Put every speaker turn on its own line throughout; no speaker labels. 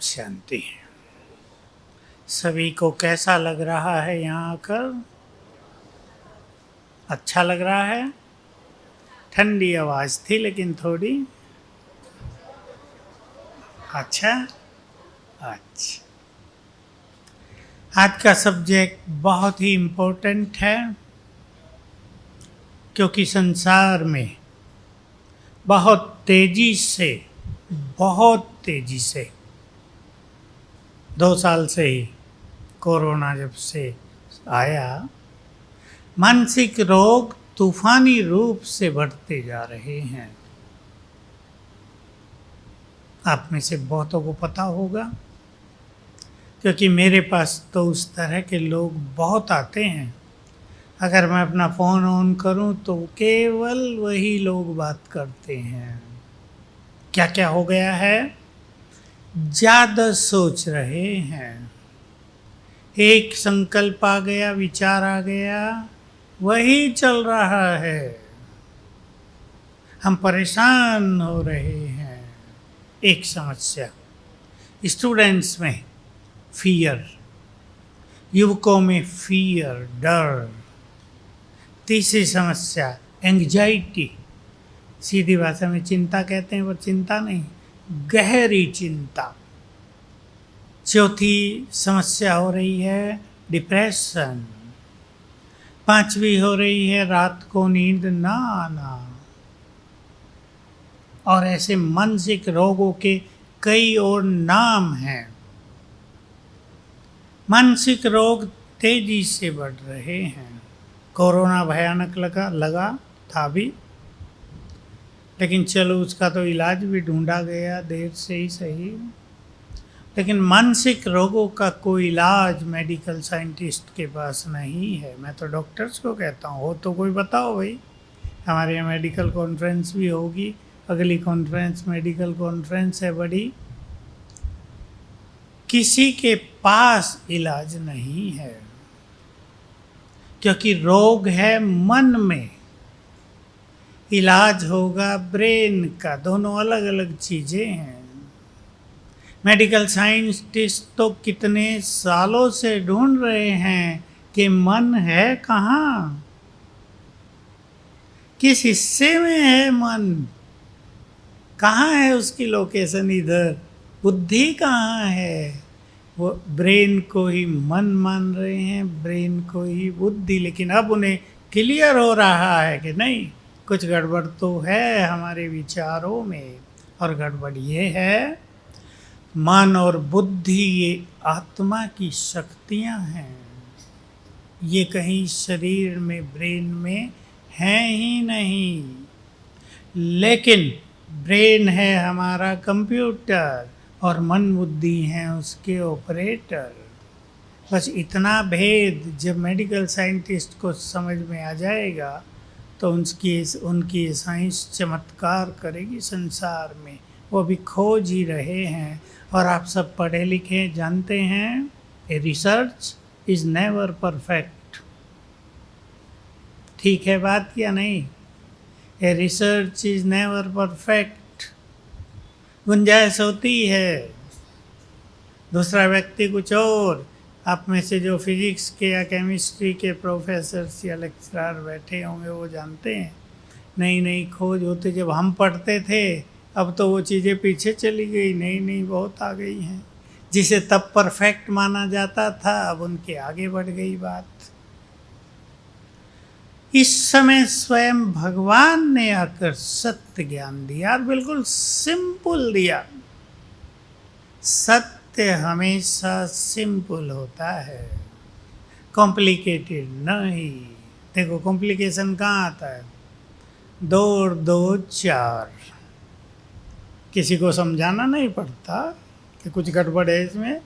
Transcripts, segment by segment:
शांति। सभी को कैसा लग रहा है यहाँ आकर? अच्छा लग रहा है? ठंडी आवाज़ थी लेकिन थोड़ी अच्छा। आज का सब्जेक्ट बहुत ही इम्पोर्टेंट है क्योंकि संसार में बहुत तेज़ी से 2 साल से ही कोरोना जब से आया, मानसिक रोग तूफानी रूप से बढ़ते जा रहे हैं। आप में से बहुतों को पता होगा क्योंकि मेरे पास तो उस तरह के लोग बहुत आते हैं। अगर मैं अपना फ़ोन ऑन करूं तो केवल वही लोग बात करते हैं। क्या क्या हो गया है? ज़्यादा सोच रहे हैं। एक संकल्प आ गया, विचार आ गया, वही चल रहा है। हम परेशान हो रहे हैं। एक समस्या स्टूडेंट्स में फियर, युवकों में फियर, डर। तीसरी समस्या एंग्जाइटी, सीधी भाषा में चिंता कहते हैं, पर चिंता नहीं, गहरी चिंता। चौथी समस्या हो रही है डिप्रेशन। पांचवी हो रही है रात को नींद ना आना। और ऐसे मानसिक रोगों के कई और नाम हैं। मानसिक रोग तेजी से बढ़ रहे हैं। कोरोना भयानक लगा था भी, लेकिन चलो उसका तो इलाज भी ढूंढा गया, देर से ही सही। लेकिन मानसिक रोगों का कोई इलाज मेडिकल साइंटिस्ट के पास नहीं है। मैं तो डॉक्टर्स को कहता हूँ, हो तो कोई बताओ भाई। हमारे यहाँ मेडिकल कॉन्फ्रेंस भी होगी, अगली कॉन्फ्रेंस मेडिकल कॉन्फ्रेंस है बड़ी। किसी के पास इलाज नहीं है क्योंकि रोग है मन में, इलाज होगा ब्रेन का। दोनों अलग अलग चीज़ें हैं। मेडिकल साइंटिस्ट तो कितने सालों से ढूंढ रहे हैं कि मन है कहाँ, किस हिस्से में है मन, कहाँ है उसकी लोकेशन। इधर बुद्धि कहाँ है? वो ब्रेन को ही मन मान रहे हैं, ब्रेन को ही बुद्धि। लेकिन अब उन्हें क्लियर हो रहा है कि नहीं, कुछ गड़बड़ तो है हमारे विचारों में। और गड़बड़ ये है, मन और बुद्धि ये आत्मा की शक्तियां हैं। ये कहीं शरीर में, ब्रेन में हैं ही नहीं। लेकिन ब्रेन है हमारा कंप्यूटर और मन बुद्धि हैं उसके ऑपरेटर। बस इतना भेद जब मेडिकल साइंटिस्ट को समझ में आ जाएगा तो उनकी साइंस चमत्कार करेगी संसार में। वो भी खोज ही रहे हैं। और आप सब पढ़े लिखे जानते हैं, a research is never perfect. ठीक है बात या नहीं? A research is never perfect. गुंजाइश होती है। दूसरा व्यक्ति कुछ और। आप में से जो फिजिक्स के या केमिस्ट्री के प्रोफेसर्स या लेक्चरर बैठे होंगे वो जानते हैं, नई नई खोज होते जब हम पढ़ते थे, अब तो वो चीज़ें पीछे चली गई, नई नई बहुत आ गई हैं। जिसे तब परफेक्ट माना जाता था, अब उनके आगे बढ़ गई बात। इस समय स्वयं भगवान ने आकर सत्य ज्ञान दिया, और बिल्कुल सिंपल दिया। सत्य हमेशा सिंपल होता है, कॉम्प्लिकेटेड नहीं। देखो कॉम्प्लिकेशन कहाँ आता है? 2 और 2 4। किसी को समझाना नहीं पड़ता कि कुछ गड़बड़ है इसमें।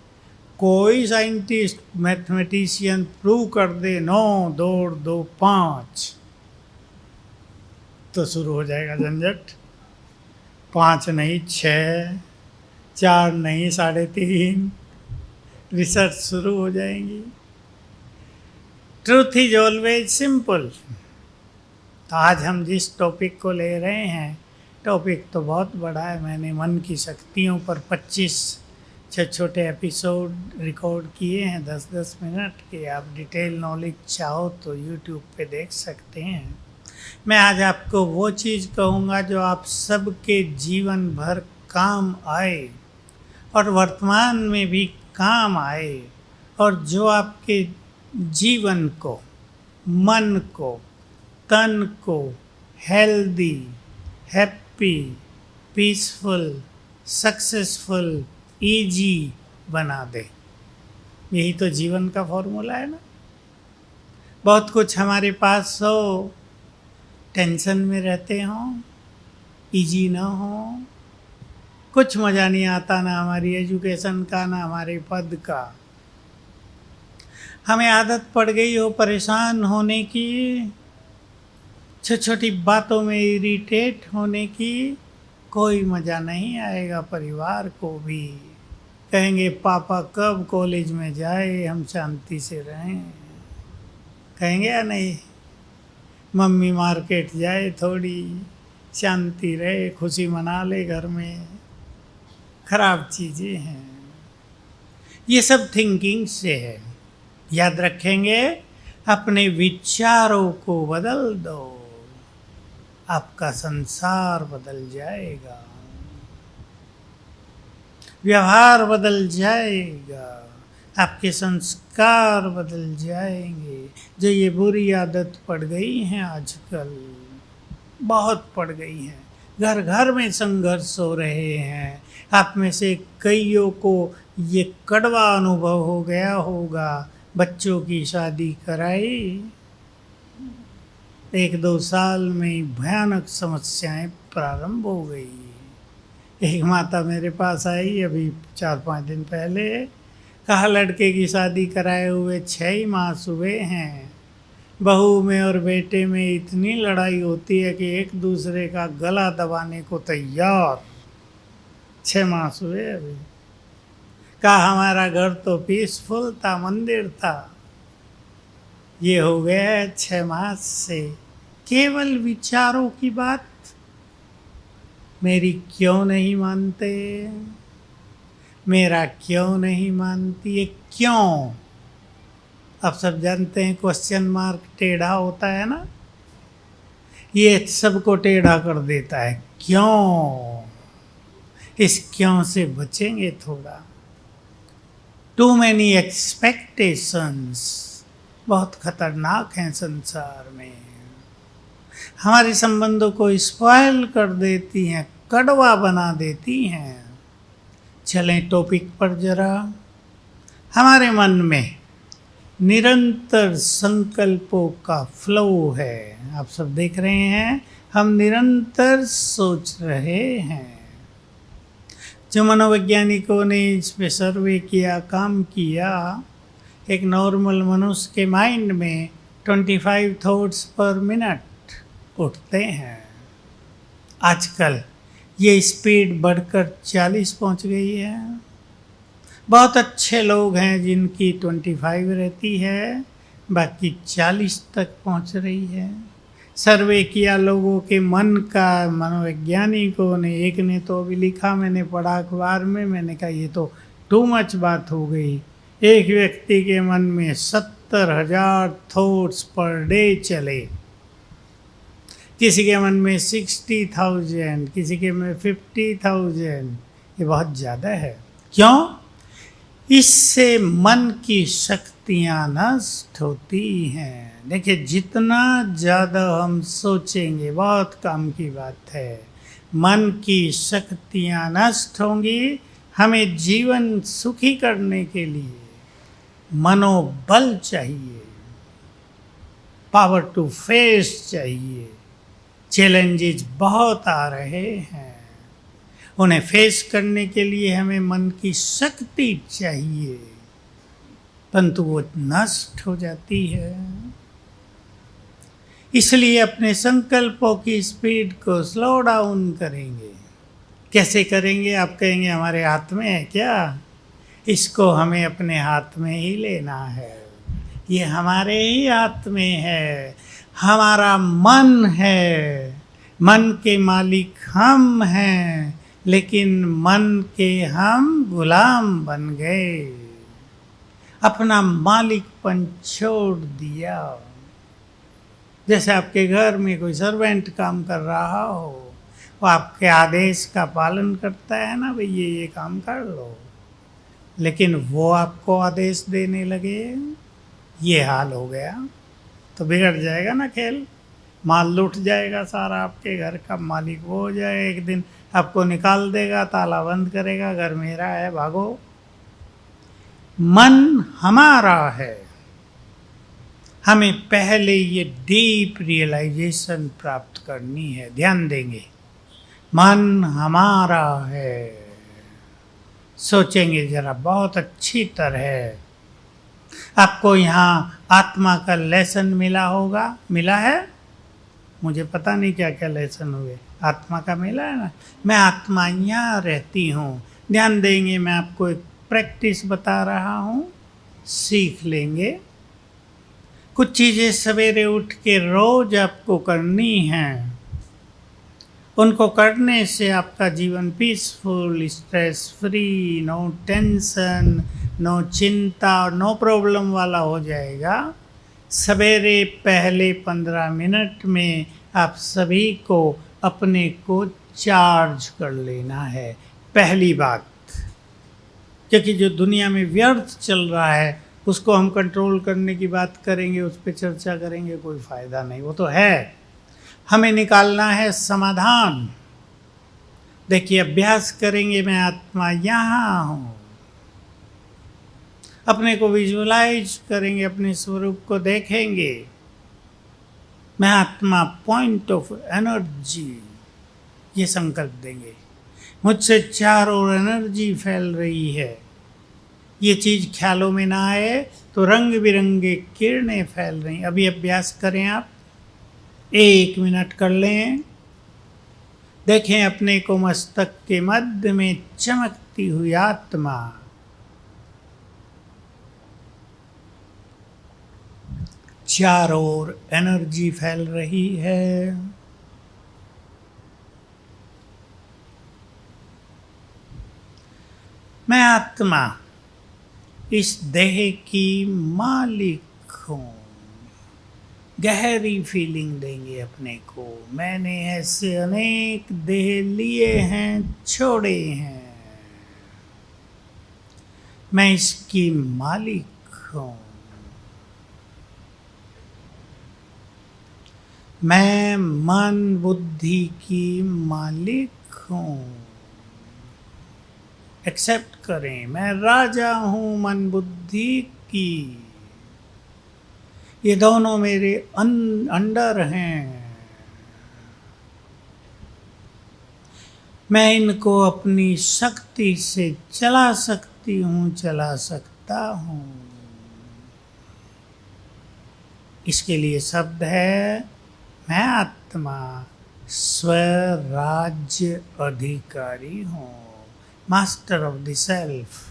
कोई साइंटिस्ट, मैथमेटिशियन प्रूव कर दे 9 2 और 2 5, तो शुरू हो जाएगा झंझट। 5 नहीं 6, 4 नहीं 3.5, रिसर्च शुरू हो जाएंगी। Truth is always simple. तो आज हम जिस टॉपिक को ले रहे हैं, टॉपिक तो बहुत बड़ा है। मैंने मन की शक्तियों पर 25 छोटे छोटे एपिसोड रिकॉर्ड किए हैं 10-10 मिनट के। आप डिटेल नॉलेज चाहो तो यूट्यूब पे देख सकते हैं। मैं आज आपको वो चीज़ कहूँगा जो आप सबके जीवन भर काम आए और वर्तमान में भी काम आए, और जो आपके जीवन को, मन को, तन को healthy, happy, peaceful, successful, easy बना दे। यही तो जीवन का फॉर्मूला है ना। बहुत कुछ हमारे पास हो, टेंशन में रहते हों, इजी ना हो, कुछ मज़ा नहीं आता, ना हमारी एजुकेशन का, ना हमारे पद का। हमें आदत पड़ गई हो परेशान होने की, छोटी छोटी बातों में इरिटेट होने की। कोई मज़ा नहीं आएगा। परिवार को भी कहेंगे पापा कब कॉलेज में जाए, हम शांति से रहें, कहेंगे या नहीं। मम्मी मार्केट जाए, थोड़ी शांति रहे, खुशी मना ले घर में। खराब चीज़ें हैं। ये सब थिंकिंग से है। याद रखेंगे, अपने विचारों को बदल दो, आपका संसार बदल जाएगा, व्यवहार बदल जाएगा, आपके संस्कार बदल जाएंगे। जो ये बुरी आदत पड़ गई हैं आजकल, बहुत पड़ गई हैं, घर घर में संघर्ष हो रहे हैं। आप में से कईयों को ये कड़वा अनुभव हो गया होगा। बच्चों की शादी कराई, 1-2 साल में भयानक समस्याएं प्रारंभ हो गई। एक माता मेरे पास आई अभी 4-5 दिन पहले, कहा लड़के की शादी कराए हुए 6 ही मास हुए हैं, बहू में और बेटे में इतनी लड़ाई होती है कि एक दूसरे का गला दबाने को तैयार। 6 मास हुए अभी। कहा हमारा घर तो पीसफुल था, मंदिर था, ये हो गया 6 मास से। केवल विचारों की बात। मेरी क्यों नहीं मानते, मेरा क्यों नहीं मानती, ये क्यों। आप सब जानते हैं क्वेश्चन मार्क टेढ़ा होता है ना, ये सबको टेढ़ा कर देता है। क्यों, इस क्यों से बचेंगे थोड़ा। टू मैनी एक्सपेक्टेशंस बहुत खतरनाक हैं संसार में, हमारे संबंधों को स्पॉइल कर देती हैं, कड़वा बना देती हैं। चलें टॉपिक पर जरा। हमारे मन में निरंतर संकल्पों का फ्लो है। आप सब देख रहे हैं, हम निरंतर सोच रहे हैं। जो मनोवैज्ञानिकों ने इस पे सर्वे किया, काम किया, एक नॉर्मल मनुष्य के माइंड में 25 थॉट्स पर मिनट उठते हैं। आजकल ये स्पीड बढ़कर 40 पहुंच गई है। बहुत अच्छे लोग हैं जिनकी 25 रहती है, बाकी 40 तक पहुंच रही है। सर्वे किया लोगों के मन का मनोवैज्ञानिकों ने। एक ने तो अभी लिखा, मैंने पढ़ा अखबार में, मैंने कहा ये तो टू मच बात हो गई। एक व्यक्ति के मन में 70,000 थॉट्स पर डे चले। किसी के मन में 60,000, किसी के में 50,000। ये बहुत ज़्यादा है। क्यों? इससे मन की शक्तियाँ नष्ट होती हैं। देखिए, जितना ज़्यादा हम सोचेंगे, बहुत काम की बात है, मन की शक्तियाँ नष्ट होंगी। हमें जीवन सुखी करने के लिए मनोबल चाहिए, पावर टू फेस चाहिए। चैलेंजेस बहुत आ रहे हैं, उन्हें फेस करने के लिए हमें मन की शक्ति चाहिए, परंतु वो नष्ट हो जाती है। इसलिए अपने संकल्पों की स्पीड को स्लो डाउन करेंगे। कैसे करेंगे? आप कहेंगे हमारे हाथ में है क्या? इसको हमें अपने हाथ में ही लेना है। ये हमारे ही हाथ में है। हमारा मन है, मन के मालिक हम हैं। लेकिन मन के हम गुलाम बन गए, अपना मालिकपन छोड़ दिया। जैसे आपके घर में कोई सर्वेंट काम कर रहा हो, वो आपके आदेश का पालन करता है ना, भाई ये काम कर लो, लेकिन वो आपको आदेश देने लगे, ये हाल हो गया तो बिगड़ जाएगा ना खेल। माल लूट जाएगा सारा, आपके घर का मालिक वो हो जाएगा, एक दिन आपको निकाल देगा, ताला बंद करेगा, घर मेरा है भागो। मन हमारा है। हमें पहले ये डीप रियलाइजेशन प्राप्त करनी है। ध्यान देंगे, मन हमारा है। सोचेंगे जरा बहुत अच्छी तरह। आपको यहाँ आत्मा का लेसन मिला होगा, मिला है? मुझे पता नहीं क्या क्या लेसन हुए, आत्मा का मिला है ना। मैं आत्मा यहाँ रहती हूँ। ध्यान देंगे, मैं आपको एक प्रैक्टिस बता रहा हूँ, सीख लेंगे। कुछ चीज़ें सवेरे उठ के रोज आपको करनी हैं। उनको करने से आपका जीवन peaceful, stress free, no tension, no चिंता और नो प्रॉब्लम वाला हो जाएगा। सवेरे पहले 15 मिनट में आप सभी को अपने को चार्ज कर लेना है, पहली बात। क्योंकि जो दुनिया में व्यर्थ चल रहा है उसको हम कंट्रोल करने की बात करेंगे, उस पर चर्चा करेंगे, कोई फ़ायदा नहीं। वो तो है, हमें निकालना है समाधान। देखिए, अभ्यास करेंगे, मैं आत्मा यहाँ हूँ। अपने को विजुअलाइज करेंगे, अपने स्वरूप को देखेंगे। मैं आत्मा, पॉइंट ऑफ एनर्जी, ये संकल्प देंगे। मुझसे चारों ओर एनर्जी फैल रही है। ये चीज़ ख्यालों में ना आए तो रंग बिरंगे किरणें फैल रही। अभी अभ्यास करें आप, 1 मिनट कर लें। देखें अपने को मस्तक के मध्य में चमकती हुई आत्मा। चारों ओर एनर्जी फैल रही है। मैं आत्मा इस देह की मालिक हूँ। गहरी फीलिंग देंगे अपने को। मैंने ऐसे अनेक देह लिए हैं, छोड़े हैं। मैं इसकी मालिक हूँ। मैं मन बुद्धि की मालिक हूँ। एक्सेप्ट करें, मैं राजा हूँ मन बुद्धि की। ये दोनों मेरे अंडर हैं। मैं इनको अपनी शक्ति से चला सकती हूँ, चला सकता हूँ। इसके लिए शब्द है, मैं आत्मा स्वराज्य अधिकारी हूँ, master of the self.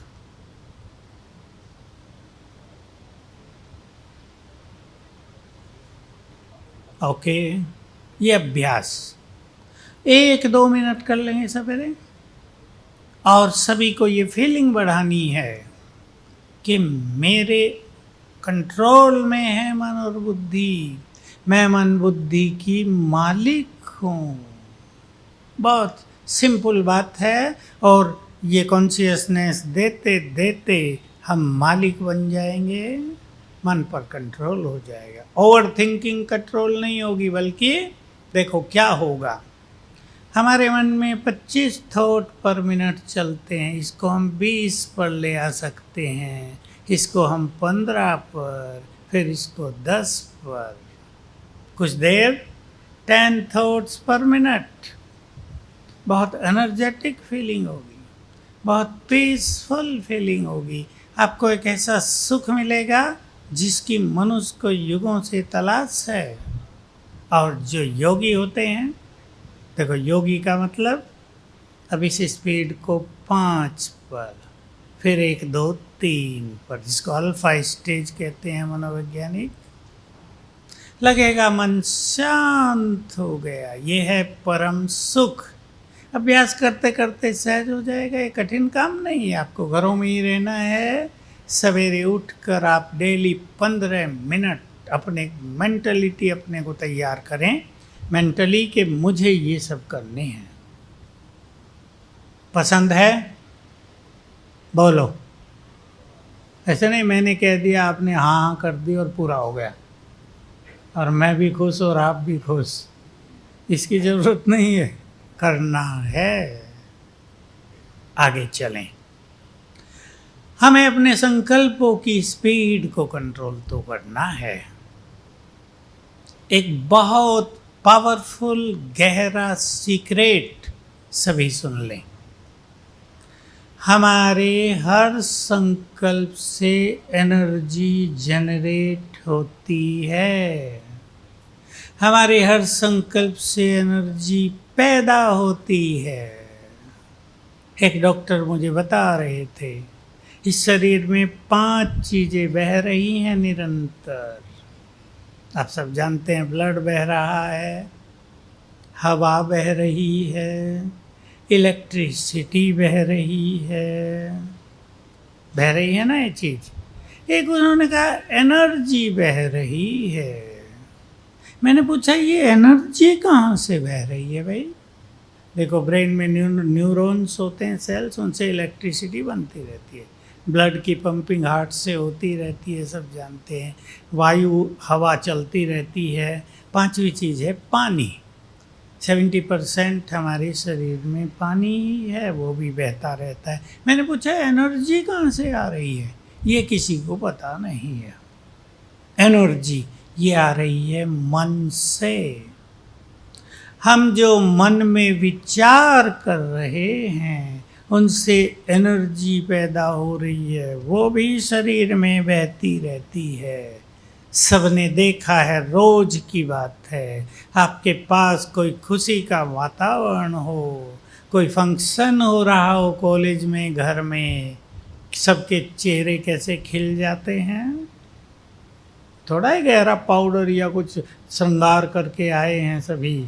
Okay, ये अभ्यास 1-2 मिनट कर लेंगे सवेरे। और सभी को ये फीलिंग बढ़ानी है कि मेरे कंट्रोल में है मन और बुद्धि। मैं मन बुद्धि की मालिक हूँ। बहुत सिंपल बात है, और ये कॉन्शियसनेस देते देते हम मालिक बन जाएंगे। मन पर कंट्रोल हो जाएगा। ओवर थिंकिंग कंट्रोल नहीं होगी, बल्कि देखो क्या होगा। हमारे मन में 25 थॉट पर मिनट चलते हैं। इसको हम 20 पर ले आ सकते हैं, इसको हम 15 पर, फिर इसको 10 पर। कुछ देर 10 थॉट्स पर मिनट। बहुत एनर्जेटिक फीलिंग होगी, बहुत पीसफुल फीलिंग होगी। आपको एक ऐसा सुख मिलेगा जिसकी मनुष्य को युगों से तलाश है। और जो योगी होते हैं, देखो योगी का मतलब, अब इस स्पीड को 5 पर, फिर 1, 2, 3 पर, जिसको अल्फा स्टेज कहते हैं मनोवैज्ञानिक। लगेगा मन शांत हो गया। ये है परम सुख। अभ्यास करते करते सहज हो जाएगा। ये कठिन काम नहीं है, आपको घरों में ही रहना है। सवेरे उठकर आप डेली 15 मिनट अपने मेंटलिटी अपने को तैयार करें, मेंटली कि मुझे ये सब करने हैं। पसंद है बोलो, ऐसे नहीं मैंने कह दिया आपने हाँ हाँ कर दी और पूरा हो गया और मैं भी खुश और आप भी खुश। इसकी ज़रूरत नहीं है, करना है। आगे चलें। हमें अपने संकल्पों की स्पीड को कंट्रोल तो करना है। एक बहुत पावरफुल गहरा सीक्रेट सभी सुन लें। हमारे हर संकल्प से एनर्जी जनरेट होती है। हमारे हर संकल्प से एनर्जी पैदा होती है। एक डॉक्टर मुझे बता रहे थे, इस शरीर में 5 चीजें बह रही हैं निरंतर। आप सब जानते हैं, ब्लड बह रहा है, हवा बह रही है, इलेक्ट्रिसिटी बह रही है ना ये चीज। एक उन्होंने कहा एनर्जी बह रही है। मैंने पूछा ये एनर्जी कहाँ से बह रही है भाई? देखो, ब्रेन में न्यूरॉन्स होते हैं, सेल्स, उनसे इलेक्ट्रिसिटी बनती रहती है। ब्लड की पंपिंग हार्ट से होती रहती है, सब जानते हैं। वायु, हवा चलती रहती है। 5वीं चीज़ है पानी। 70% हमारे शरीर में पानी ही है, वो भी बहता रहता है। मैंने पूछा एनर्जी कहाँ से आ रही है? ये किसी को पता नहीं है। एनर्जी ये आ रही है मन से। हम जो मन में विचार कर रहे हैं उनसे एनर्जी पैदा हो रही है, वो भी शरीर में बहती रहती है। सबने देखा है, रोज की बात है। आपके पास कोई खुशी का वातावरण हो, कोई फंक्शन हो रहा हो कॉलेज में, घर में, सबके चेहरे कैसे खिल जाते हैं। थोड़ा ही गहरा पाउडर या कुछ श्रृंगार करके आए हैं, सभी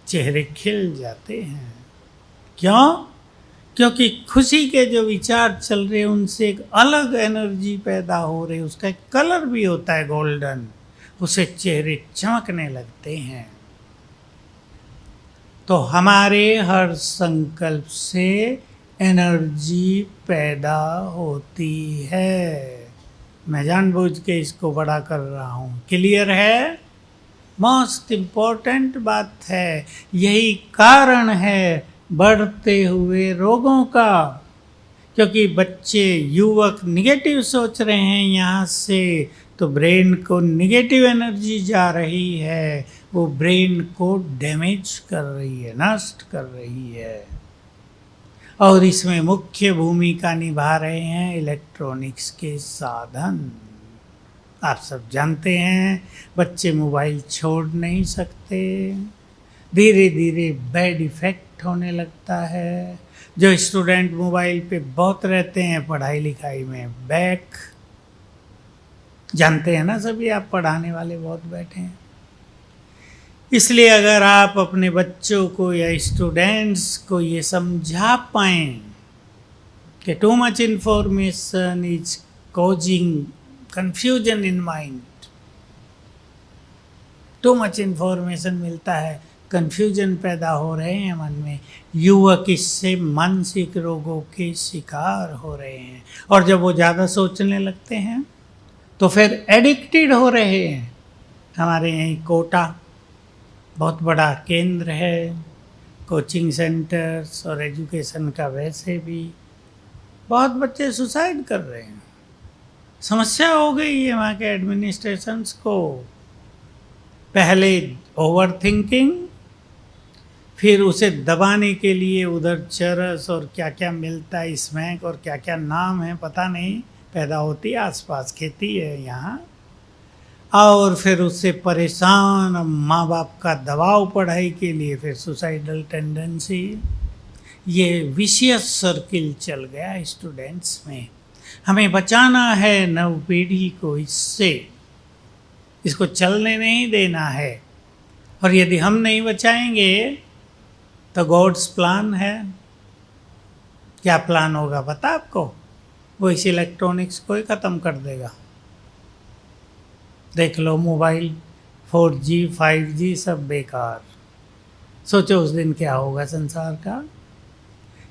चेहरे खिल जाते हैं। क्यों? क्योंकि खुशी के जो विचार चल रहे हैं उनसे एक अलग एनर्जी पैदा हो रही है। उसका एक कलर भी होता है गोल्डन, उसे चेहरे चमकने लगते हैं। तो हमारे हर संकल्प से एनर्जी पैदा होती है। मैं जानबूझ के इसको बड़ा कर रहा हूँ। क्लियर है? मोस्ट इम्पोर्टेंट बात है। यही कारण है बढ़ते हुए रोगों का, क्योंकि बच्चे, युवक निगेटिव सोच रहे हैं यहाँ से, तो ब्रेन को निगेटिव एनर्जी जा रही है, वो ब्रेन को डैमेज कर रही है, नष्ट कर रही है। और इसमें मुख्य भूमिका निभा रहे हैं इलेक्ट्रॉनिक्स के साधन। आप सब जानते हैं, बच्चे मोबाइल छोड़ नहीं सकते। धीरे धीरे बैड इफेक्ट होने लगता है। जो स्टूडेंट मोबाइल पे बहुत रहते हैं पढ़ाई लिखाई में बैक, जानते हैं ना सभी, आप पढ़ाने वाले बहुत बैठे हैं। इसलिए अगर आप अपने बच्चों को या स्टूडेंट्स को ये समझा पाएं कि too much information is causing confusion in mind, too much information मिलता है, कंफ्यूजन पैदा हो रहे हैं मन में, युवक इससे मानसिक रोगों के शिकार हो रहे हैं। और जब वो ज़्यादा सोचने लगते हैं तो फिर एडिक्टेड हो रहे हैं। हमारे यहीं कोटा बहुत बड़ा केंद्र है, कोचिंग सेंटर्स और एजुकेशन का, वैसे भी बहुत बच्चे सुसाइड कर रहे हैं। समस्या हो गई है वहाँ के एडमिनिस्ट्रेशंस को। पहले ओवर थिंकिंग, फिर उसे दबाने के लिए उधर चरस और क्या क्या मिलता है, स्मैक और क्या क्या नाम है पता नहीं, पैदा होती है, आसपास खेती है यहाँ। और फिर उससे परेशान, माँ बाप का दबाव पढ़ाई के लिए, फिर सुसाइडल टेंडेंसी। ये विशियस सर्किल चल गया स्टूडेंट्स में। हमें बचाना है नव पीढ़ी को इससे, इसको चलने नहीं देना है। और यदि हम नहीं बचाएंगे तो गॉड्स प्लान है। क्या प्लान होगा पता आपको? वो इस इलेक्ट्रॉनिक्स को ही ख़त्म कर देगा। देख लो मोबाइल 4G 5G सब बेकार। सोचो उस दिन क्या होगा संसार का।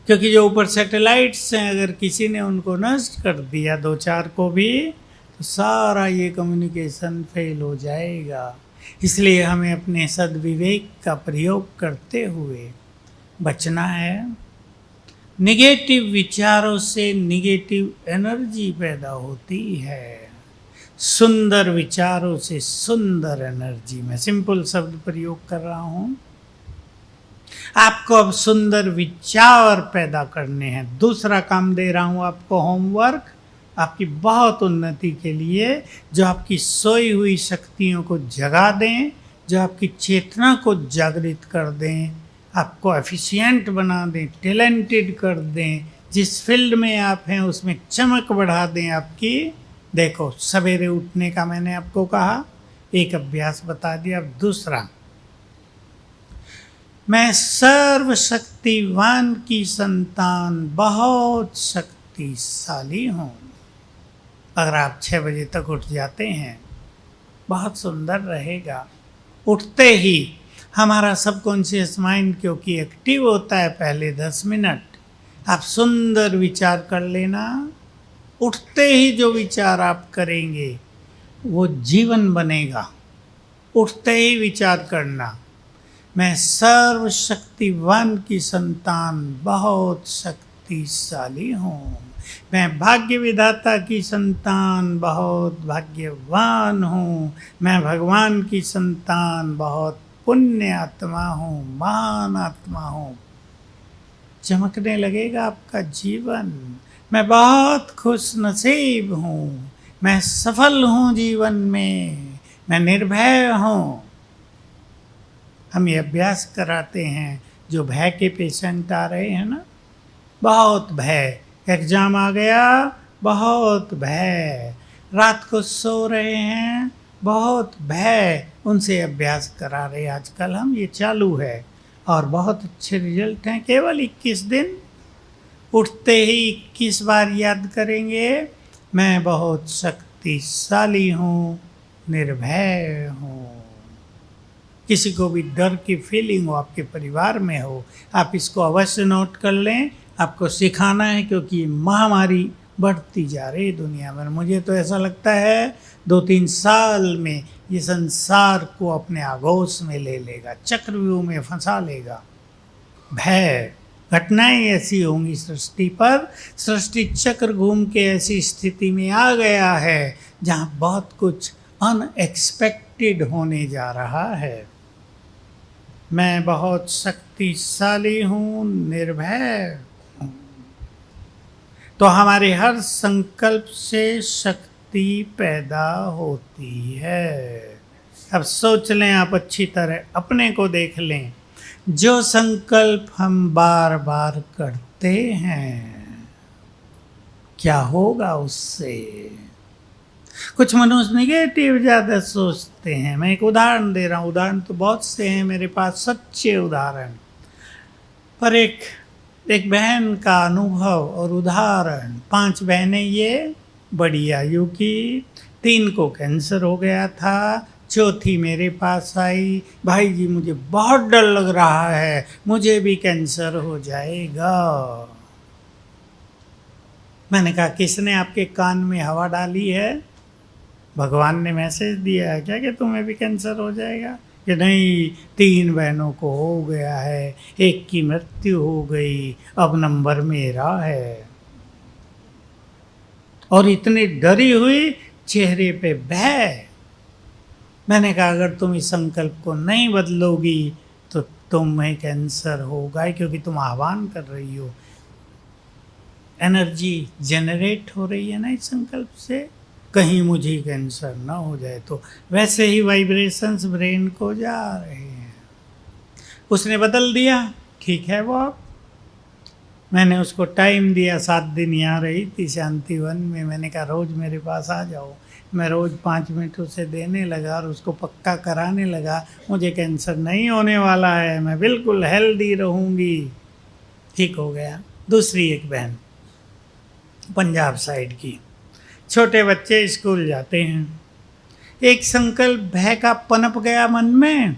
क्योंकि जो ऊपर सैटेलाइट्स हैं, अगर किसी ने उनको नष्ट कर दिया, दो चार को भी, तो सारा ये कम्युनिकेशन फेल हो जाएगा। इसलिए हमें अपने सद्विवेक का प्रयोग करते हुए बचना है। निगेटिव विचारों से निगेटिव एनर्जी पैदा होती है, सुंदर विचारों से सुंदर एनर्जी। मैं सिंपल शब्द प्रयोग कर रहा हूँ। आपको अब सुंदर विचार पैदा करने हैं। दूसरा काम दे रहा हूँ आपको, होमवर्क, आपकी बहुत उन्नति के लिए, जो आपकी सोई हुई शक्तियों को जगा दें, जो आपकी चेतना को जागृत कर दें, आपको एफिशिएंट बना दें, टैलेंटेड कर दें, जिस फील्ड में आप हैं उसमें चमक बढ़ा दें आपकी। देखो, सवेरे उठने का मैंने आपको कहा, एक अभ्यास बता दिया। अब दूसरा, मैं सर्वशक्तिवान की संतान, बहुत शक्तिशाली हूँ। अगर आप 6 बजे तक उठ जाते हैं, बहुत सुंदर रहेगा। उठते ही हमारा सबकॉन्शियस माइंड क्योंकि एक्टिव होता है, पहले 10 मिनट आप सुंदर विचार कर लेना। उठते ही जो विचार आप करेंगे वो जीवन बनेगा। उठते ही विचार करना, मैं सर्वशक्तिवान की संतान, बहुत शक्तिशाली हूँ। मैं भाग्य विधाता की संतान, बहुत भाग्यवान हूँ। मैं भगवान की संतान, बहुत पुण्य आत्मा हूँ, महान आत्मा हूँ। चमकने लगेगा आपका जीवन। मैं बहुत खुश नसीब हूँ। मैं सफल हूँ जीवन में। मैं निर्भय हूँ। हम ये अभ्यास कराते हैं। जो भय के पेशेंट आ रहे हैं ना, बहुत भय, एग्जाम आ गया, बहुत भय, रात को सो रहे हैं, बहुत भय, उनसे अभ्यास करा रहे हैं आजकल हम। ये चालू है और बहुत अच्छे रिजल्ट हैं। केवल 21 दिन, उठते ही 21 बार याद करेंगे, मैं बहुत शक्तिशाली हूँ, निर्भय हूँ। किसी को भी डर की फीलिंग हो, आपके परिवार में हो, आप इसको अवश्य नोट कर लें। आपको सिखाना है, क्योंकि महामारी बढ़ती जा रही है दुनिया में। मुझे तो ऐसा लगता है 2-3 साल में ये संसार को अपने आगोश में ले लेगा, चक्रव्यूह में फंसा लेगा। भय, घटनाएं ऐसी होंगी सृष्टि पर, सृष्टि चक्र घूम के ऐसी स्थिति में आ गया है जहाँ बहुत कुछ अनएक्सपेक्टेड होने जा रहा है। मैं बहुत शक्तिशाली हूँ, निर्भय हूँ। तो हमारे हर संकल्प से शक्ति पैदा होती है। अब सोच लें आप, अच्छी तरह अपने को देख लें। जो संकल्प हम बार बार करते हैं, क्या होगा उससे? कुछ मनुष्य निगेटिव ज़्यादा सोचते हैं। मैं एक उदाहरण दे रहा हूँ, उदाहरण तो बहुत से हैं मेरे पास, सच्चे उदाहरण। पर एक बहन का अनुभव और उदाहरण। 5 बहनें ये, बड़ी आयु की, 3 को कैंसर हो गया था, चौथी मेरे पास आई, भाई जी मुझे बहुत डर लग रहा है, मुझे भी कैंसर हो जाएगा। मैंने कहा, किसने आपके कान में हवा डाली है? भगवान ने मैसेज दिया है क्या कि तुम्हें भी कैंसर हो जाएगा? कि नहीं, 3 बहनों को हो गया है, एक की मृत्यु हो गई, अब नंबर मेरा है। और इतनी डरी हुई, चेहरे पे भय। मैंने कहा, अगर तुम इस संकल्प को नहीं बदलोगी तो तुम्हें कैंसर होगा ही, क्योंकि तुम आह्वान कर रही हो, एनर्जी जनरेट हो रही है ना इस संकल्प से। कहीं मुझे कैंसर ना हो जाए। तो वैसे ही वाइब्रेशंस ब्रेन को जा रहे हैं। उसने बदल दिया, ठीक है। वो मैंने उसको टाइम दिया, 7 दिन यहाँ रही थी शांतिवन में। मैंने कहा, रोज़ मेरे पास आ जाओ, मैं रोज़ 5 मिनट उसे देने लगा और उसको पक्का कराने लगा, मुझे कैंसर नहीं होने वाला है, मैं बिल्कुल हेल्दी रहूँगी। ठीक हो गया। दूसरी एक बहन पंजाब साइड की, छोटे बच्चे स्कूल जाते हैं, एक संकल्प भय का पनप गया मन में,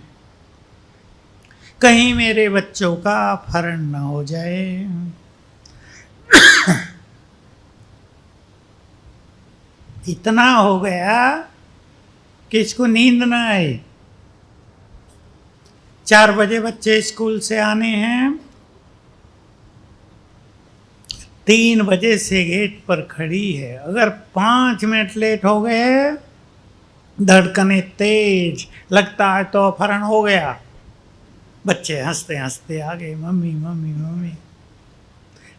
कहीं मेरे बच्चों का अपहरण न हो जाए। इतना हो गया कि इसको नींद ना आए। 4 बजे बच्चे स्कूल से आने हैं, 3 बजे से गेट पर खड़ी है, अगर 5 मिनट लेट हो गए धड़कने तेज, लगता है तो अपहरण हो गया। बच्चे हंसते हंसते आ गए, मम्मी मम्मी मम्मी।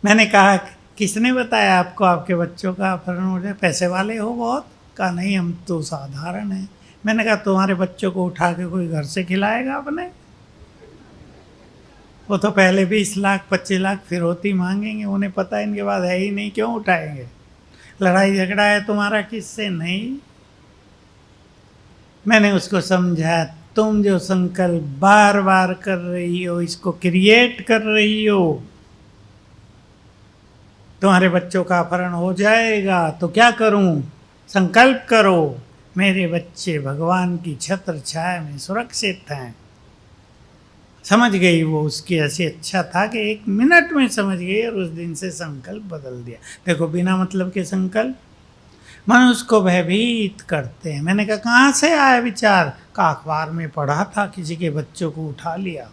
मैंने कहा किसने बताया आपको आपके बच्चों का अपहरण हो जाए, पैसे वाले हो बहुत? कहा नहीं, हम तो साधारण हैं। मैंने कहा तुम्हारे बच्चों को उठा के कोई घर से खिलाएगा अपने? वो तो पहले 20 लाख 25 लाख फिरौती मांगेंगे, उन्हें पता है इनके पास है ही नहीं, क्यों उठाएंगे? लड़ाई झगड़ा है तुम्हारा किससे? नहीं। मैंने उसको समझाया, तुम जो संकल्प बार बार कर रही हो, इसको क्रिएट कर रही हो, तुम्हारे बच्चों का अपहरण हो जाएगा तो क्या करूं? संकल्प करो, मेरे बच्चे भगवान की छत्र छाया में सुरक्षित हैं। समझ गई वो, उसकी ऐसी अच्छा था कि 1 मिनट में समझ गई और उस दिन से संकल्प बदल दिया। देखो, बिना मतलब के संकल्प मनुष्य को भयभीत करते हैं। मैंने कहा कहाँ से आया विचार? का अखबार में पढ़ा था, किसी के बच्चों को उठा लिया।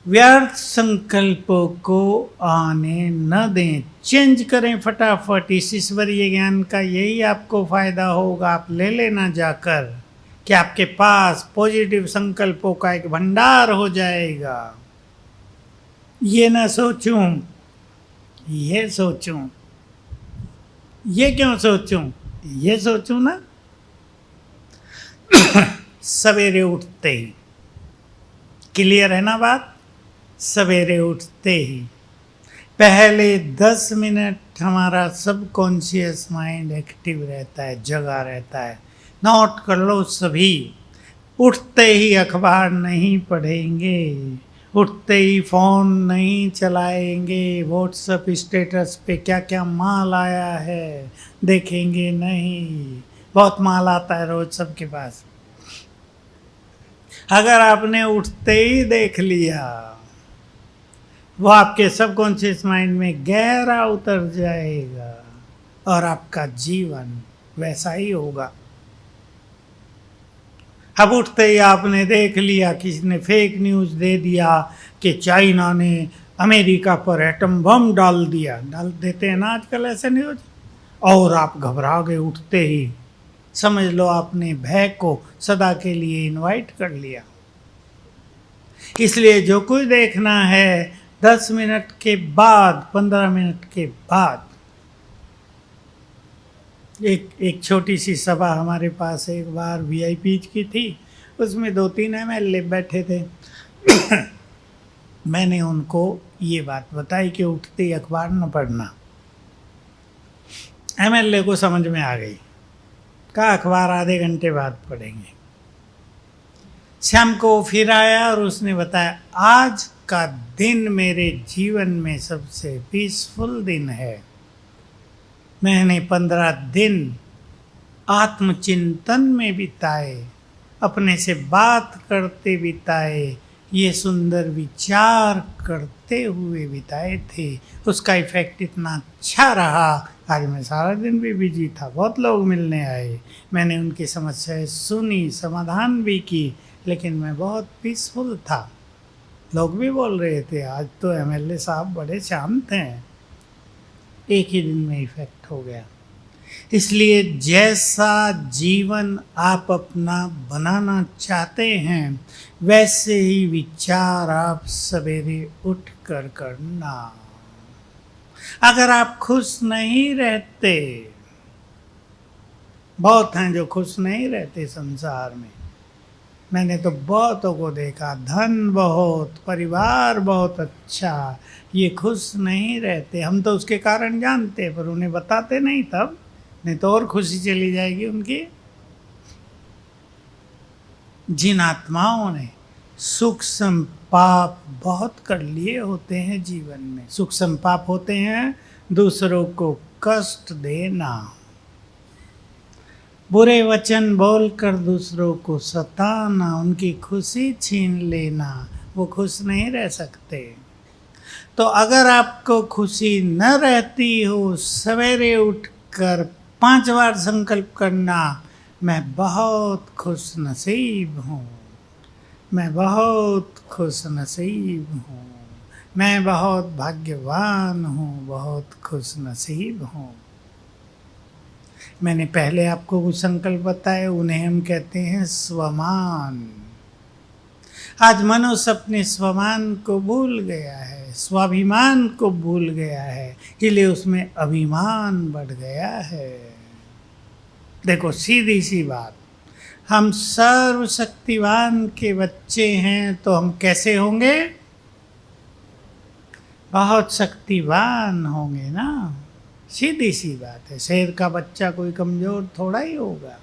व्यर्थ संकल्पों को आने न दें, चेंज करें फटाफट। इस ईश्वरीय ज्ञान का यही आपको फायदा होगा। आप ले लेना जाकर कि आपके पास पॉजिटिव संकल्पों का एक भंडार हो जाएगा। ये ना सोचूं, ये सोचूं, ये क्यों सोचूं, ये सोचूं ना। सवेरे उठते ही, क्लियर है ना बात? सवेरे उठते ही पहले 10 मिनट हमारा सबकॉन्शियस माइंड एक्टिव रहता है, जगा रहता है। नोट कर लो सभी। उठते ही अखबार नहीं पढ़ेंगे, उठते ही फ़ोन नहीं चलाएंगे, व्हाट्सएप स्टेटस पे क्या क्या माल आया है देखेंगे नहीं। बहुत माल आता है रोज सबके पास। अगर आपने उठते ही देख लिया, वो आपके सबकॉन्शियस माइंड में गहरा उतर जाएगा और आपका जीवन वैसा ही होगा। अब उठते ही आपने देख लिया, किसी ने फेक न्यूज़ दे दिया कि चाइना ने अमेरिका पर एटम बम डाल दिया। डाल देते हैं ना आजकल ऐसे न्यूज़, और आप घबरा गए उठते ही। समझ लो आपने भय को सदा के लिए इनवाइट कर लिया। इसलिए जो कुछ देखना है 10 मिनट के बाद, 15 मिनट के बाद। एक छोटी सी सभा हमारे पास एक बार VIP की थी, उसमें 2-3 MLA बैठे थे। मैंने उनको ये बात बताई कि उठते ही अखबार न पढ़ना। MLA को समझ में आ गई, कहा अखबार आधे घंटे बाद पढ़ेंगे। शाम को फिर आया और उसने बताया आज का दिन मेरे जीवन में सबसे पीसफुल दिन है। मैंने 15 दिन आत्मचिंतन में बिताए, अपने से बात करते बिताए, ये सुंदर विचार करते हुए बिताए थे। उसका इफेक्ट इतना अच्छा रहा, आज मैं सारा दिन भी बिजी था, बहुत लोग मिलने आए, मैंने उनकी समस्याएं सुनी, समाधान भी की, लेकिन मैं बहुत पीसफुल था। लोग भी बोल रहे थे आज तो MLA साहब बड़े शांत हैं। एक ही दिन में इफेक्ट हो गया। इसलिए जैसा जीवन आप अपना बनाना चाहते हैं, वैसे ही विचार आप सवेरे उठ कर करना। अगर आप खुश नहीं रहते, बहुत हैं जो खुश नहीं रहते संसार में, मैंने तो बहुतों को देखा, धन बहुत, परिवार बहुत अच्छा, ये खुश नहीं रहते। हम तो उसके कारण जानते पर उन्हें बताते नहीं, तब नहीं तो और खुशी चली जाएगी उनकी। जिन आत्माओं ने सूक्ष्म पाप बहुत कर लिए होते हैं जीवन में, सूक्ष्म पाप होते हैं दूसरों को कष्ट देना, बुरे वचन बोलकर दूसरों को सताना, उनकी खुशी छीन लेना, वो खुश नहीं रह सकते। तो अगर आपको खुशी न रहती हो, सवेरे उठकर 5 बार संकल्प करना, मैं बहुत खुश नसीब हूँ, मैं बहुत खुश नसीब हूँ, मैं बहुत भाग्यवान हूँ, बहुत खुश नसीब हूँ। मैंने पहले आपको कुछ संकल्प बताए, उन्हें हम कहते हैं स्वमान। आज मनुष्य अपने स्वमान को भूल गया है, स्वाभिमान को भूल गया है, इसलिए उसमें अभिमान बढ़ गया है। देखो सीधी सी बात, हम सर्वशक्तिवान के बच्चे हैं तो हम कैसे होंगे? बहुत शक्तिवान होंगे ना, सीधी सी बात है। शेर का बच्चा कोई कमजोर थोड़ा ही होगा।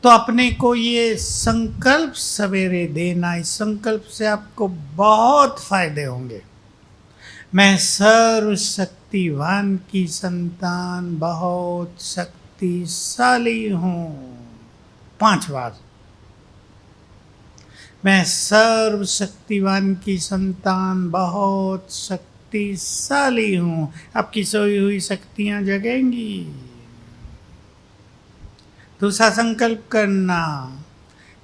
तो अपने को ये संकल्प सवेरे देना, इस संकल्प से आपको बहुत फायदे होंगे। मैं सर्वशक्तिवान की संतान, बहुत शक्तिशाली हूँ, 5 बार। मैं सर्वशक्तिवान की संतान, बहुत शक्तिशाली हूँ। आपकी सोई हुई शक्तियाँ जगेंगी। दूसरा संकल्प करना,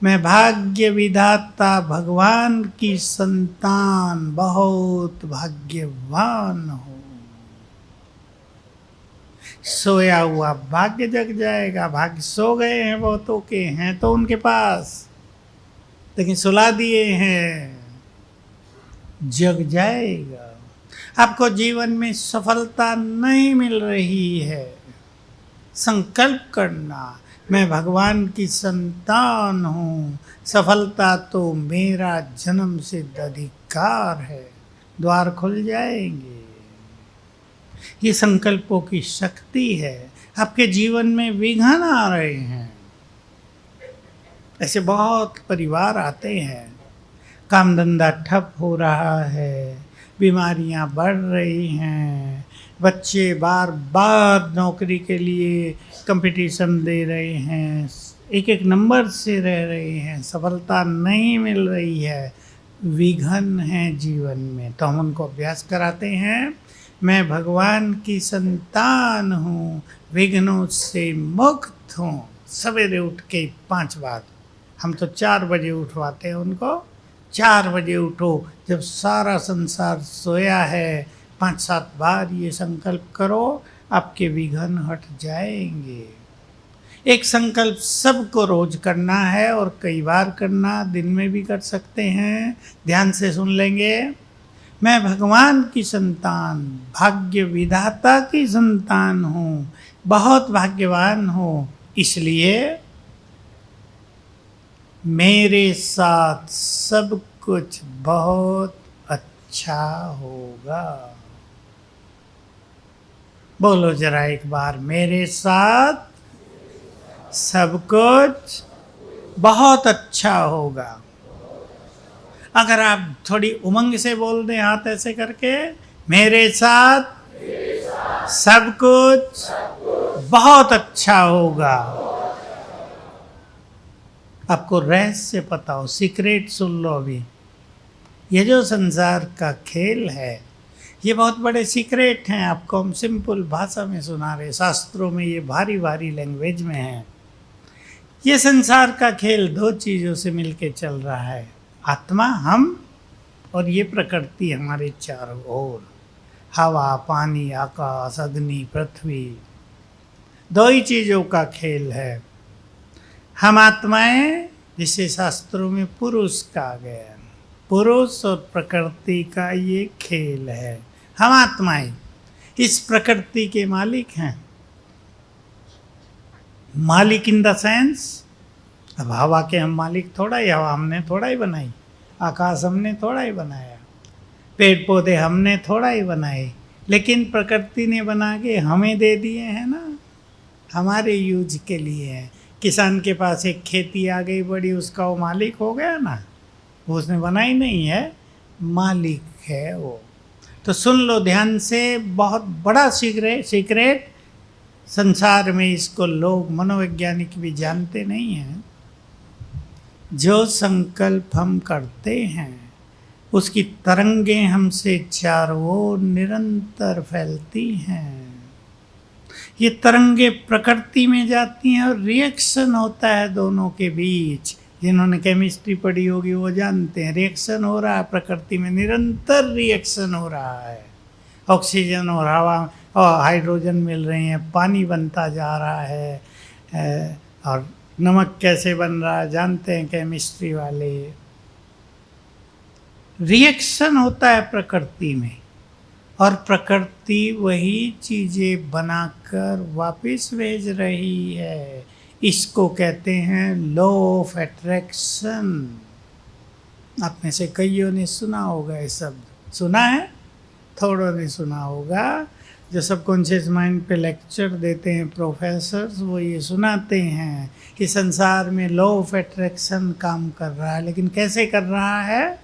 मैं भाग्य विधाता भगवान की संतान, बहुत भाग्यवान हूँ। सोया हुआ भाग्य जग जाएगा। भाग्य सो गए हैं बहुतों के, हैं तो उनके पास, लेकिन सुला दिए हैं, जग जाएगा। आपको जीवन में सफलता नहीं मिल रही है, संकल्प करना, मैं भगवान की संतान हूँ, सफलता तो मेरा जन्म सिद्ध अधिकार है, द्वार खुल जाएंगे। ये संकल्पों की शक्ति है। आपके जीवन में विघ्न आ रहे हैं, ऐसे बहुत परिवार आते हैं, काम धंधा ठप हो रहा है, बीमारियां बढ़ रही हैं, बच्चे बार बार नौकरी के लिए कंपटीशन दे रहे हैं, एक एक नंबर से रह रहे हैं, सफलता नहीं मिल रही है, विघ्न है जीवन में। तो हम उनको अभ्यास कराते हैं, मैं भगवान की संतान हूँ, विघ्नों से मुक्त हूँ। सवेरे उठ के 5 बार, हम तो 4 बजे उठवाते हैं उनको। 4 बजे उठो, जब सारा संसार सोया है, 5-7 बार ये संकल्प करो, आपके विघ्न हट जाएंगे। एक संकल्प सबको रोज करना है और कई बार करना, दिन में भी कर सकते हैं। ध्यान से सुन लेंगे, मैं भगवान की संतान, भाग्य विधाता की संतान हूँ, बहुत भाग्यवान हूँ, इसलिए मेरे साथ सब कुछ बहुत अच्छा होगा। बोलो जरा एक बार, मेरे साथ सब कुछ बहुत अच्छा होगा। अगर आप थोड़ी उमंग से बोल दें, हाथ ऐसे करके, मेरे साथ सब कुछ बहुत अच्छा होगा। आपको रहस्य पता हो, सीक्रेट सुन लो अभी। ये जो संसार का खेल है, ये बहुत बड़े सीक्रेट हैं, आपको हम सिंपल भाषा में सुना रहे। शास्त्रों में ये भारी भारी लैंग्वेज में है। ये संसार का खेल 2 चीज़ों से मिलके चल रहा है, आत्मा हम और ये प्रकृति हमारे चारों ओर, हवा, पानी, आकाश, अग्नि, पृथ्वी, 2 ही चीज़ों का खेल है। हम आत्माएं, जिसे शास्त्रों में पुरुष कहा गया, पुरुष और प्रकृति का ये खेल है। हम आत्माएं इस प्रकृति के मालिक हैं। मालिक इन द सेंस अब हवा के हम मालिक थोड़ा ही, हवा हमने थोड़ा ही बनाई, आकाश हमने थोड़ा ही बनाया, पेड़ पौधे हमने थोड़ा ही बनाए, लेकिन प्रकृति ने बना के हमें दे दिए हैं ना, हमारे यूज के लिए है। किसान के पास एक खेती आ गई बड़ी, उसका वो मालिक हो गया ना, वो उसने बनाई नहीं है, मालिक है वो। तो सुन लो ध्यान से, बहुत बड़ा सीक्रेट संसार में, इसको लोग मनोवैज्ञानिक भी जानते नहीं हैं। जो संकल्प हम करते हैं उसकी तरंगें हमसे चारों ओर निरंतर फैलती हैं। ये तरंगे प्रकृति में जाती हैं और रिएक्शन होता है दोनों के बीच। जिन्होंने केमिस्ट्री पढ़ी होगी वो जानते हैं, रिएक्शन हो रहा है प्रकृति में, निरंतर रिएक्शन हो रहा है। ऑक्सीजन और हवा और हाइड्रोजन मिल रहे हैं, पानी बनता जा रहा है, और नमक कैसे बन रहा है जानते हैं केमिस्ट्री वाले। रिएक्शन होता है प्रकृति में, और प्रकृति वही चीज़ें बनाकर वापस भेज रही है। इसको कहते हैं लॉ ऑफ अट्रैक्शन। आप में से कईयों ने सुना होगा ये शब्द, सुना है, थोड़ों ने सुना होगा। जो सबकॉन्शियस माइंड पे लेक्चर देते हैं प्रोफेसर्स, वो ये सुनाते हैं कि संसार में लॉ ऑफ अट्रैक्शन काम कर रहा है। लेकिन कैसे कर रहा है?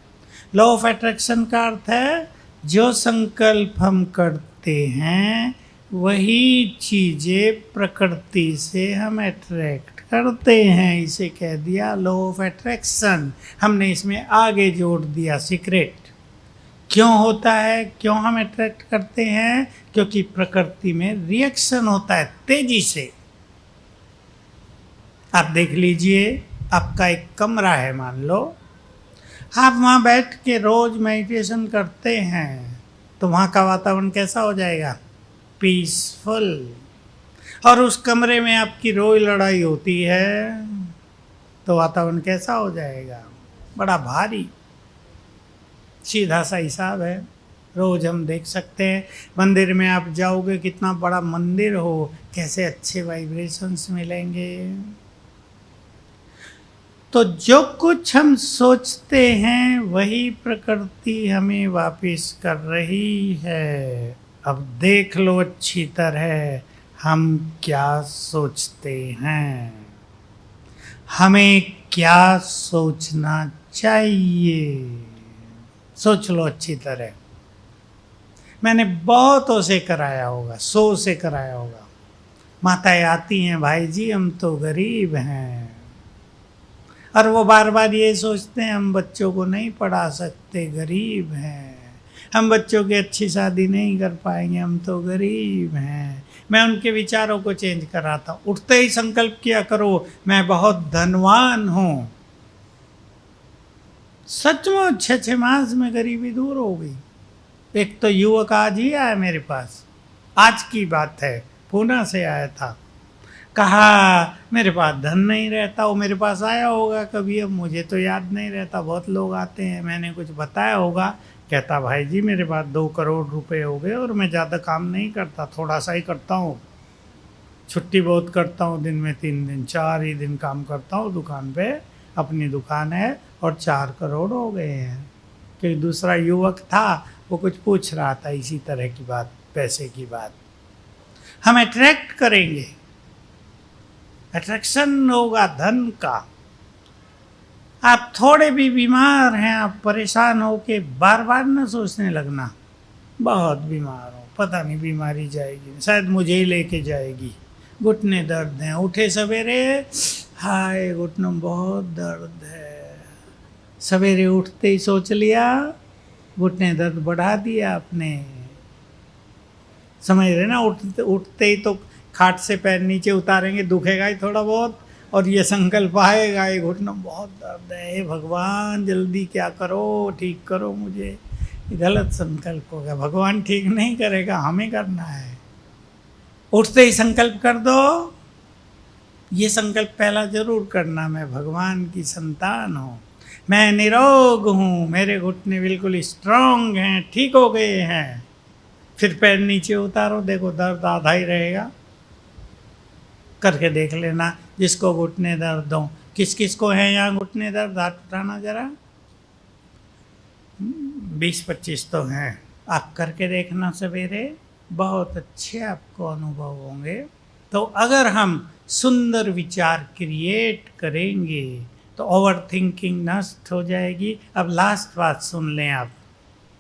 लॉ ऑफ अट्रैक्शन का अर्थ है जो संकल्प हम करते हैं वही चीज़ें प्रकृति से हम अट्रैक्ट करते हैं। इसे कह दिया लॉ ऑफ अट्रैक्शन। हमने इसमें आगे जोड़ दिया सीक्रेट। क्यों होता है, क्यों हम अट्रैक्ट करते हैं? क्योंकि प्रकृति में रिएक्शन होता है तेजी से। आप देख लीजिए, आपका एक कमरा है मान लो, आप वहाँ बैठ के रोज मेडिटेशन करते हैं तो वहाँ का वातावरण कैसा हो जाएगा? पीसफुल। और उस कमरे में आपकी रोज लड़ाई होती है तो वातावरण कैसा हो जाएगा? बड़ा भारी। सीधा सा हिसाब है, रोज हम देख सकते हैं। मंदिर में आप जाओगे, कितना बड़ा मंदिर हो, कैसे अच्छे वाइब्रेशंस मिलेंगे। तो जो कुछ हम सोचते हैं वही प्रकृति हमें वापस कर रही है। अब देख लो अच्छी तरह हम क्या सोचते हैं, हमें क्या सोचना चाहिए। सोच लो अच्छी तरह। मैंने बहुतों से कराया होगा, 100 से कराया होगा। माताएं आती हैं, भाई जी हम तो गरीब हैं, और वो बार बार ये सोचते हैं हम बच्चों को नहीं पढ़ा सकते, गरीब हैं, हम बच्चों की अच्छी शादी नहीं कर पाएंगे, हम तो गरीब हैं। मैं उनके विचारों को चेंज कराता हूँ। उठते ही संकल्प किया करो मैं बहुत धनवान हूँ। सचमुच 6 मास में गरीबी दूर हो गई। एक तो युवक आज ही आया मेरे पास, आज की बात है, पूना से आया था। कहा मेरे पास धन नहीं रहता। वो मेरे पास आया होगा कभी, अब मुझे तो याद नहीं रहता, बहुत लोग आते हैं, मैंने कुछ बताया होगा। कहता भाई जी मेरे पास 2 करोड़ रुपए हो गए और मैं ज़्यादा काम नहीं करता, थोड़ा सा ही करता हूँ, छुट्टी बहुत करता हूँ, दिन में 3 दिन 4 ही दिन काम करता हूँ दुकान पे, अपनी दुकान है, और 4 करोड़ हो गए हैं। कि दूसरा युवक था वो कुछ पूछ रहा था इसी तरह की बात, पैसे की बात। हम अट्रैक्ट करेंगे, अट्रैक्शन होगा धन का। आप थोड़े भी बीमार हैं, आप परेशान हो के बार बार न सोचने लगना बहुत बीमार हो, पता नहीं बीमारी जाएगी, शायद मुझे ही लेके जाएगी, घुटने दर्द हैं, उठे सवेरे हाय घुटनों में बहुत दर्द है, सवेरे उठते ही सोच लिया, घुटने दर्द बढ़ा दिया आपने। समझ रहे ना? उठते ही तो खाट से पैर नीचे उतारेंगे, दुखेगा ही थोड़ा बहुत, और ये संकल्प आएगा ये घुटनों में बहुत दर्द है, हे भगवान जल्दी क्या करो, ठीक करो मुझे। गलत संकल्प होगा, भगवान ठीक नहीं करेगा, हमें करना है। उठते ही संकल्प कर दो, ये संकल्प पहला जरूर करना, मैं भगवान की संतान हूँ, मैं निरोग हूँ, मेरे घुटने बिल्कुल स्ट्रांग हैं, ठीक हो गए हैं। फिर पैर नीचे उतारो, देखो दर्द आधा ही रहेगा। करके देख लेना जिसको घुटने दर्द हो, किस किस को है यहाँ घुटने दर्द? हाथ उठाना जरा। 20-25 तो हैं। आप करके देखना सवेरे, बहुत अच्छे आपको अनुभव होंगे। तो अगर हम सुंदर विचार क्रिएट करेंगे तो ओवर थिंकिंग नष्ट हो जाएगी। अब लास्ट बात सुन लें आप,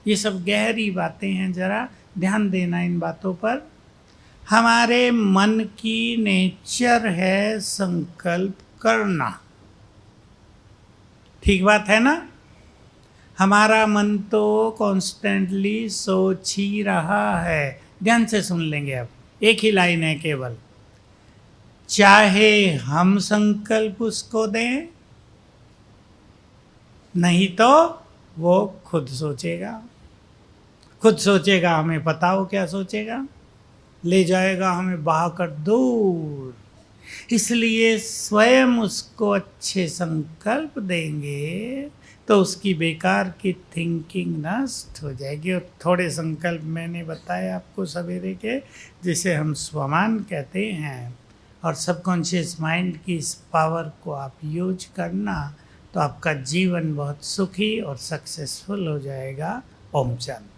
ये सब गहरी बातें हैं, जरा ध्यान देना इन बातों पर। हमारे मन की नेचर है संकल्प करना, ठीक बात है ना? हमारा मन तो कॉन्स्टेंटली सोच ही रहा है। ध्यान से सुन लेंगे अब, एक ही लाइन है केवल। चाहे हम संकल्प उसको दें, नहीं तो वो खुद सोचेगा। खुद सोचेगा, हमें पता हो क्या सोचेगा, ले जाएगा हमें बहाकर दूर। इसलिए स्वयं उसको अच्छे संकल्प देंगे तो उसकी बेकार की थिंकिंग नष्ट हो जाएगी। और थोड़े संकल्प मैंने बताए आपको सवेरे के, जिसे हम स्वमान कहते हैं, और सबकॉन्शियस माइंड की इस पावर को आप यूज करना तो आपका जीवन बहुत सुखी और सक्सेसफुल हो जाएगा। ओम शांति।